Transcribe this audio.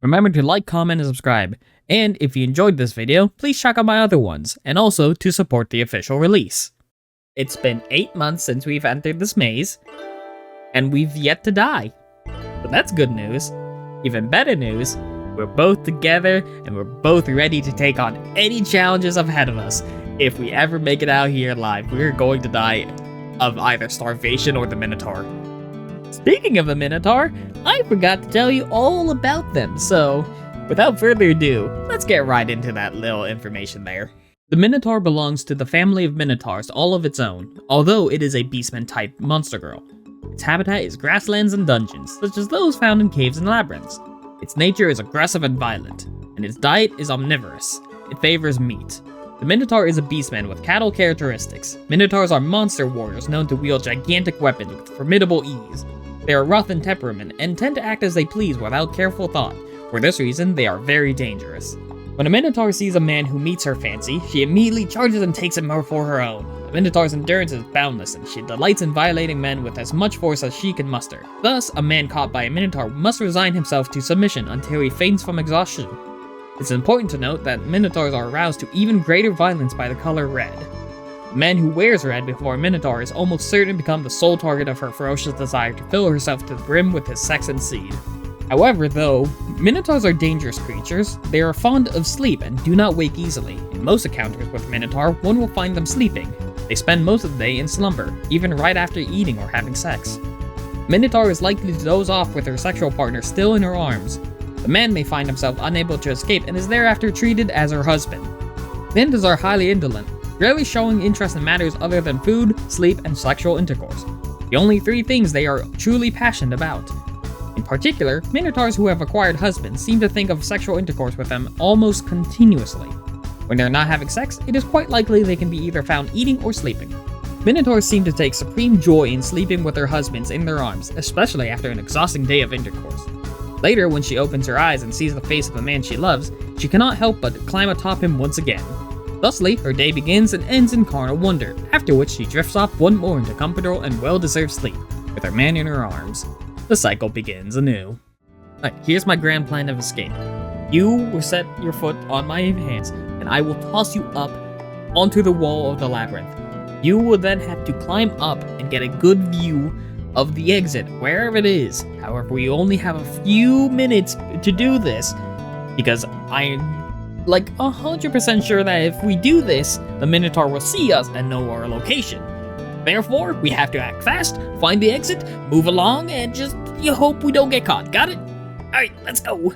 Remember to like, comment, and subscribe. And if you enjoyed this video, please check out my other ones, and also to support the official release. It's been 8 months since we've entered this maze, and we've yet to die. But that's good news. Even better news, we're both together, and we're both ready to take on any challenges ahead of us. If we ever make it out here alive, we're going to die of either starvation or the Minotaur. Speaking of the Minotaur, I forgot to tell you all about them, so without further ado, let's get right into that little information there. The Minotaur belongs to the family of Minotaurs all of its own, although it is a beastman-type monster girl. Its habitat is grasslands and dungeons, such as those found in caves and labyrinths. Its nature is aggressive and violent, and its diet is omnivorous. It favors meat. The Minotaur is a beastman with cattle characteristics. Minotaurs are monster warriors known to wield gigantic weapons with formidable ease. They are rough in temperament and tend to act as they please without careful thought. For this reason, they are very dangerous. When a Minotaur sees a man who meets her fancy, she immediately charges and takes him for her own. The Minotaur's endurance is boundless, and she delights in violating men with as much force as she can muster. Thus, a man caught by a Minotaur must resign himself to submission until he faints from exhaustion. It's important to note that Minotaurs are aroused to even greater violence by the color red. A man who wears red before a Minotaur is almost certain to become the sole target of her ferocious desire to fill herself to the brim with his sex and seed. However, though, Minotaurs are dangerous creatures. They are fond of sleep and do not wake easily. In most encounters with Minotaur, one will find them sleeping. They spend most of the day in slumber, even right after eating or having sex. Minotaur is likely to doze off with her sexual partner still in her arms. The man may find himself unable to escape and is thereafter treated as her husband. Minotaurs are highly indolent, rarely showing interest in matters other than food, sleep, and sexual intercourse. The only 3 things they are truly passionate about. In particular, Minotaurs who have acquired husbands seem to think of sexual intercourse with them almost continuously. When they're not having sex, it is quite likely they can be either found eating or sleeping. Minotaurs seem to take supreme joy in sleeping with their husbands in their arms, especially after an exhausting day of intercourse. Later, when she opens her eyes and sees the face of the man she loves, she cannot help but climb atop him once again. Thusly, her day begins and ends in carnal wonder, after which she drifts off one more into comfortable and well-deserved sleep, with her man in her arms. The cycle begins anew. Alright, here's my grand plan of escape. You will set your foot on my hands, and I will toss you up onto the wall of the labyrinth. You will then have to climb up and get a good view of the exit, wherever it is. However, we only have a few minutes to do this, because I'm like 100% sure that if we do this, the Minotaur will see us and know our location. Therefore, we have to act fast, find the exit, move along, and just hope we don't get caught. Got it? Alright, let's go.